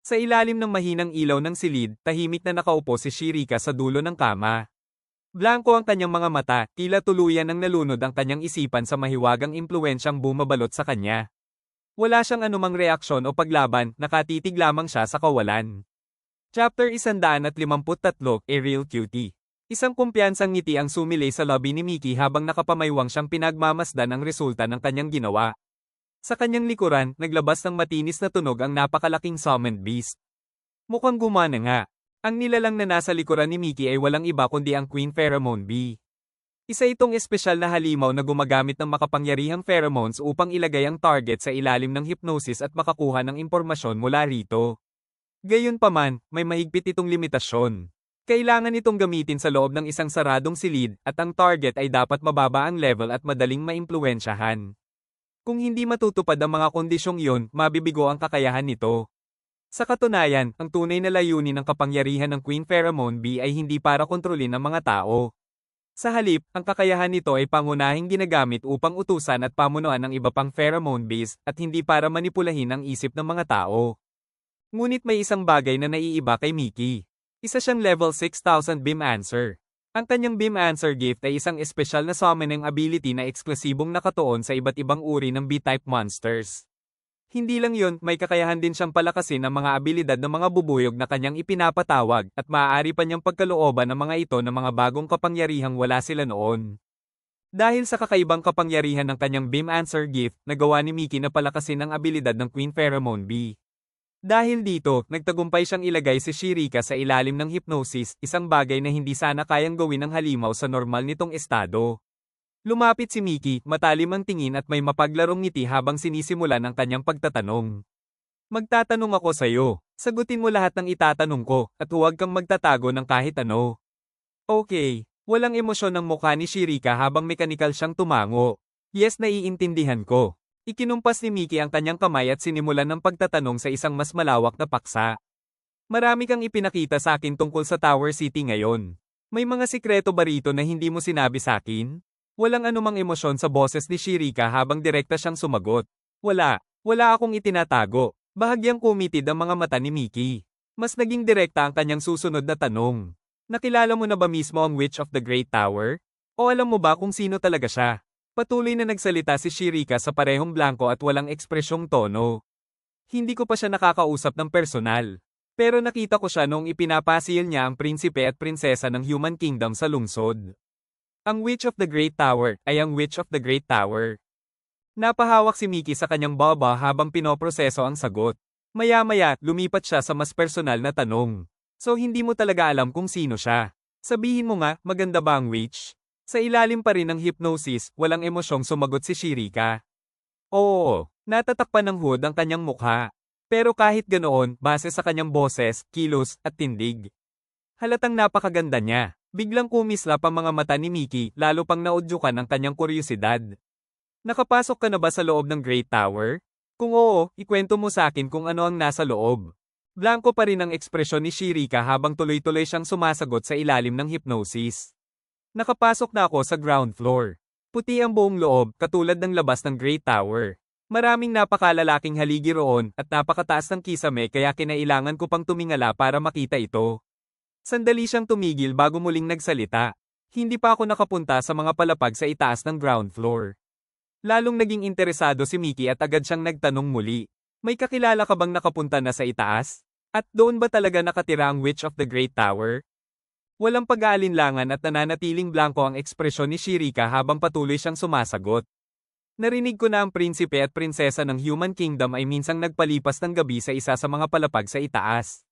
Sa ilalim ng mahinang ilaw ng silid, tahimik na nakaupo si Shirika sa dulo ng kama. Blanko ang kanyang mga mata, tila tuluyan ang nalunod ang kanyang isipan sa mahiwagang impluwensyang bumabalot sa kanya. Wala siyang anumang reaksyon o paglaban, nakatitig lamang siya sa kawalan. Chapter 153, A Real Cutie. Isang kumpiyansang ngiti ang sumilay sa labi ni Mickey habang nakapamaywang siyang pinagmamasdan ang resulta ng kanyang ginawa. Sa kanyang likuran, naglabas ng matinis na tunog ang napakalaking summoned beast. Mukhang gumana nga. Ang nilalang na nasa likuran ni Mickey ay walang iba kundi ang Queen Pheromone Bee. Isa itong espesyal na halimaw na gumagamit ng makapangyarihang pheromones upang ilagay ang target sa ilalim ng hypnosis at makakuha ng impormasyon mula rito. Gayunpaman, may mahigpit itong limitasyon. Kailangan itong gamitin sa loob ng isang saradong silid at ang target ay dapat mababa ang level at madaling maimpluwensyahan. Kung hindi matutupad ang mga kondisyong iyon, mabibigo ang kakayahan nito. Sa katunayan, ang tunay na layunin ng kapangyarihan ng Queen Pheromone Bee ay hindi para kontrolin ang mga tao. Sa halip, ang kakayahan nito ay pangunahing ginagamit upang utusan at pamunuan ng iba pang pheromone bees at hindi para manipulahin ang isip ng mga tao. Ngunit may isang bagay na naiiba kay Mickey. Isa siyang level 6,000 Beam Answer. Ang kanyang Beam Answer gift ay isang espesyal na summoning ability na eksklusibong nakatuon sa iba't ibang uri ng B-type monsters. Hindi lang yun, may kakayahan din siyang palakasin ang mga abilidad ng mga bubuyog na kanyang ipinapatawag at maaari pa niyang pagkalooban ng mga ito ng mga bagong kapangyarihang wala sila noon. Dahil sa kakaibang kapangyarihan ng kanyang Beam Answer gift, nagawa ni Mickey na palakasin ang abilidad ng Queen Pheromone Bee. Dahil dito, nagtagumpay siyang ilagay si Shirika sa ilalim ng hypnosis, isang bagay na hindi sana kayang gawin ng halimaw sa normal nitong estado. Lumapit si Mickey, matalim ang tingin at may mapaglarong ngiti habang sinisimulan ang kanyang pagtatanong. Magtatanong ako sa'yo. Sagutin mo lahat ng itatanong ko, at huwag kang magtatago ng kahit ano. Okay. Walang emosyon ng mukha ni Shirika habang mekanikal siyang tumango. Yes, naiintindihan ko. Ikinumpas ni Mickey ang kanyang kamay at sinimulan ng pagtatanong sa isang mas malawak na paksa. Marami kang ipinakita sa akin tungkol sa Tower City ngayon. May mga sikreto ba rito na hindi mo sinabi sa akin? Walang anumang emosyon sa boses ni Shirika habang direkta siyang sumagot. Wala akong itinatago. Bahagyang kumitid ang mga mata ni Mickey. Mas naging direkta ang kanyang susunod na tanong. Nakilala mo na ba mismo ang Witch of the Great Tower? O alam mo ba kung sino talaga siya? Patuloy na nagsalita si Shirika sa parehong blanko at walang ekspresyong tono. Hindi ko pa siya nakakausap ng personal. Pero nakita ko siya noong ipinapasil niya ang prinsipe at prinsesa ng Human Kingdom sa lungsod. Ang Witch of the Great Tower ay ang Witch of the Great Tower. Napahawak si Mickey sa kanyang baba habang pinoproseso ang sagot. Maya-maya, lumipat siya sa mas personal na tanong. So hindi mo talaga alam kung sino siya. Sabihin mo nga, maganda ba ang witch? Sa ilalim pa rin ng hypnosis, walang emosyong sumagot si Shirika. Oo, natatakpan ng hood ang kanyang mukha. Pero kahit ganoon, base sa kanyang boses, kilos, at tindig. Halatang napakaganda niya. Biglang kumislap ang mga mata ni Mickey, lalo pang naudyukan ang kanyang kuryosidad. Nakapasok ka na ba sa loob ng Great Tower? Kung oo, ikwento mo sa akin kung ano ang nasa loob. Blanko pa rin ang ekspresyon ni Shirika habang tuloy-tuloy siyang sumasagot sa ilalim ng hypnosis. Nakapasok na ako sa ground floor. Puti ang buong loob, katulad ng labas ng Great Tower. Maraming napakalalaking haligi roon at napakataas ng kisame kaya kinailangan ko pang tumingala para makita ito. Sandali siyang tumigil bago muling nagsalita. Hindi pa ako nakapunta sa mga palapag sa itaas ng ground floor. Lalong naging interesado si Mickey at agad siyang nagtanong muli. May kakilala ka bang nakapunta na sa itaas? At doon ba talaga nakatira ang Witch of the Great Tower? Walang pag-aalinlangan at nananatiling blanko ang ekspresyon ni Shirika habang patuloy siyang sumasagot. Narinig ko na ang prinsipe at prinsesa ng Human Kingdom ay minsang nagpalipas ng gabi sa isa sa mga palapag sa itaas.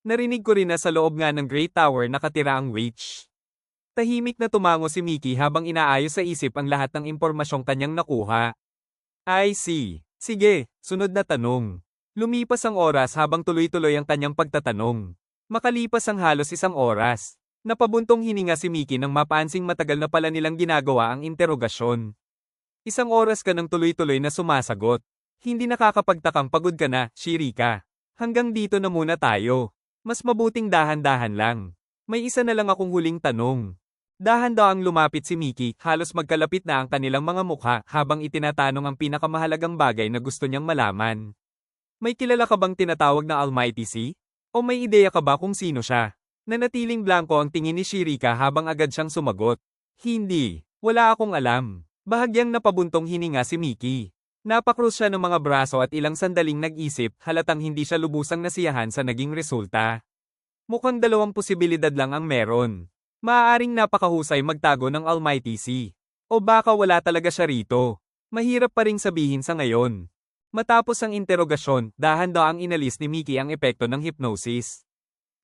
Narinig ko rin na sa loob nga ng Great Tower nakatira ang witch. Tahimik na tumango si Mickey habang inaayos sa isip ang lahat ng impormasyong kanyang nakuha. I see. Sige, sunod na tanong. Lumipas ang oras habang tuloy-tuloy ang kanyang pagtatanong. Makalipas ang halos isang oras. Napabuntong hininga si Mickey nang mapansing matagal na pala nilang ginagawa ang interogasyon. Isang oras ka nang tuloy-tuloy na sumasagot. Hindi nakakapagtakang pagod ka na, Shirika. Hanggang dito na muna tayo. Mas mabuting dahan-dahan lang. May isa na lang akong huling tanong. Dahan-dahang lumapit si Mickey, halos magkalapit na ang kanilang mga mukha habang itinatanong ang pinakamahalagang bagay na gusto niyang malaman. May kilala ka bang tinatawag na Almighty Sea? O may ideya ka ba kung sino siya? Nanatiling blanko ang tingin ni Shirika habang agad siyang sumagot. Hindi. Wala akong alam. Bahagyang napabuntong hininga si Mickey. Napakrus siya ng mga braso at ilang sandaling nag-isip, halatang hindi siya lubusang nasiyahan sa naging resulta. Mukhang dalawang posibilidad lang ang meron. Maaaring napakahusay magtago ng Almighty Sea. O baka wala talaga siya rito. Mahirap pa ring sabihin sa ngayon. Matapos ang interogasyon, dahan-daang inalis ni Mickey ang epekto ng hypnosis.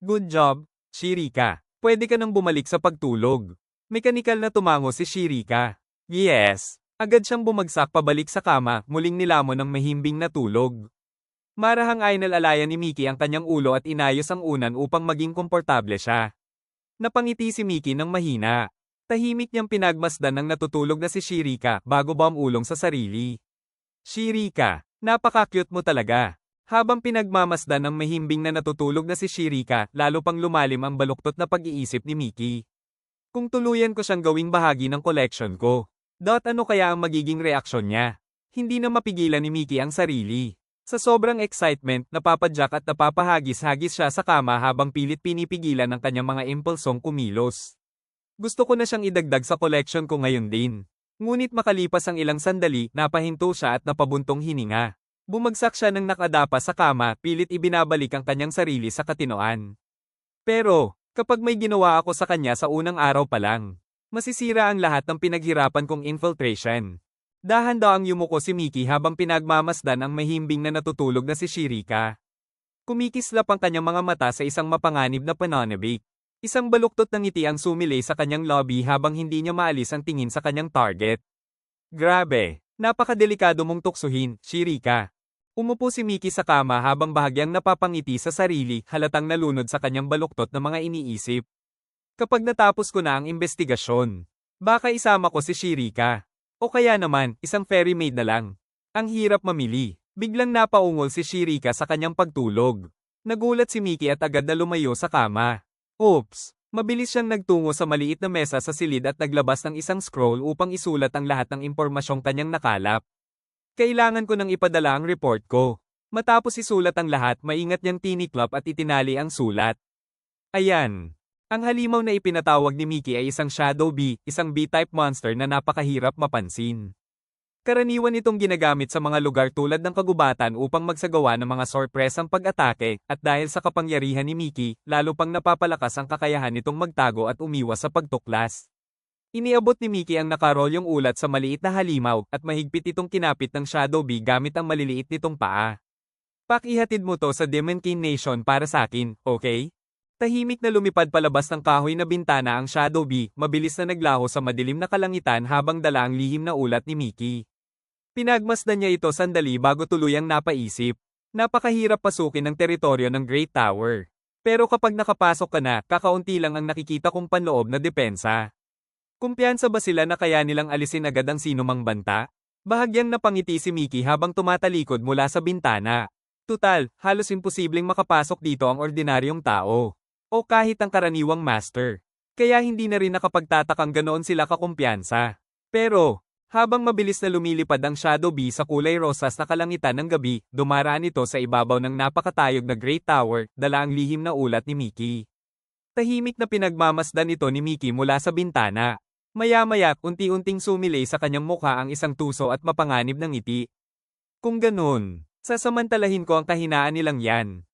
Good job, Shirika. Pwede ka nang bumalik sa pagtulog. Mekanikal na tumango si Shirika. Yes. Agad siyang bumagsak pabalik sa kama, muling nilamon ng mahimbing na tulog. Marahang ay nalalayan ni Mickey ang kanyang ulo at inayos ang unan upang maging komportable siya. Napangiti si Mickey ng mahina. Tahimik niyang pinagmasdan ng natutulog na si Shirika bago ulong sa sarili. Shirika, napaka-cute mo talaga. Habang pinagmamasdan ng mahimbing na natutulog na si Shirika, lalo pang lumalim ang baluktot na pag-iisip ni Mickey. Kung tuluyan ko siyang gawing bahagi ng collection ko, ano kaya ang magiging reaksyon niya? Hindi na mapigilan ni Mickey ang sarili. Sa sobrang excitement, napapadyak at napapahagis-hagis siya sa kama habang pilit pinipigilan ang kanyang mga impulsong kumilos. Gusto ko na siyang idagdag sa collection ko ngayon din. Ngunit makalipas ang ilang sandali, napahinto siya at napabuntong hininga. Bumagsak siya ng nakadapa sa kama, pilit ibinabalik ang kanyang sarili sa katinoan. Pero, kapag may ginawa ako sa kanya sa unang araw pa lang, masisira ang lahat ng pinaghirapan kong infiltration. Dahan-daang yumuko si Mickey habang pinagmamasdan ang mahimbing na natutulog na si Shirika. Kumikislap ang kanyang mga mata sa isang mapanganib na pananabik. Isang baluktot ng ngiti ang sumilay sa kanyang lobby habang hindi niya maalis ang tingin sa kanyang target. Grabe, napakadelikado mong tuksuhin, Shirika. Umupo si Mickey sa kama habang bahagyang napapangiti sa sarili, halatang nalunod sa kanyang baluktot na mga iniisip. Kapag natapos ko na ang investigasyon, baka isama ko si Shirika. O kaya naman, isang fairy maid na lang. Ang hirap mamili. Biglang napaungol si Shirika sa kanyang pagtulog. Nagulat si Mickey at agad na lumayo sa kama. Oops! Mabilis siyang nagtungo sa maliit na mesa sa silid at naglabas ng isang scroll upang isulat ang lahat ng impormasyong kanyang nakalap. Kailangan ko nang ipadala ang report ko. Matapos isulat ang lahat, maingat niyang tiniklop at itinali ang sulat. Ayan. Ang halimaw na ipinatawag ni Mickey ay isang Shadow Bee, isang bee-type monster na napakahirap mapansin. Karaniwan itong ginagamit sa mga lugar tulad ng kagubatan upang magsagawa ng mga sorpresang pag-atake, at dahil sa kapangyarihan ni Mickey, lalo pang napapalakas ang kakayahan nitong magtago at umiwas sa pagtuklas. Iniabot ni Mickey ang nakarolyong ulat sa maliit na halimaw, at mahigpit itong kinapit ng Shadow Bee gamit ang maliliit nitong paa. Pakihatid mo to sa Demon King Nation para sa akin, okay? Tahimik na lumipad palabas ng kahoy na bintana ang Shadow Bee, mabilis na naglaho sa madilim na kalangitan habang dala ang lihim na ulat ni Mickey. Pinagmasdan niya ito sandali bago tuluyang napaisip. Napakahirap pasukin ang teritoryo ng Great Tower. Pero kapag nakapasok ka na, kakaunti lang ang nakikita kong panloob na depensa. Kumpiyansa ba sila na kaya nilang alisin agad ang sinumang banta? Bahagyang napangiti si Mickey habang tumatalikod mula sa bintana. Tutal, halos imposibleng makapasok dito ang ordinaryong tao. O kahit ang karaniwang master. Kaya hindi na rin nakapagtatakang ganoon sila kakumpiyansa. Pero, habang mabilis na lumilipad ang Shadow Bee sa kulay rosas na kalangitan ng gabi, dumaraan ito sa ibabaw ng napakatayog na Great Tower, dala ang lihim na ulat ni Mickey. Tahimik na pinagmamasdan ito ni Mickey mula sa bintana. Maya-maya, unti-unting sumilay sa kanyang mukha ang isang tuso at mapanganib ng ngiti. Kung ganoon, sasamantalahin ko ang kahinaan nilang yan.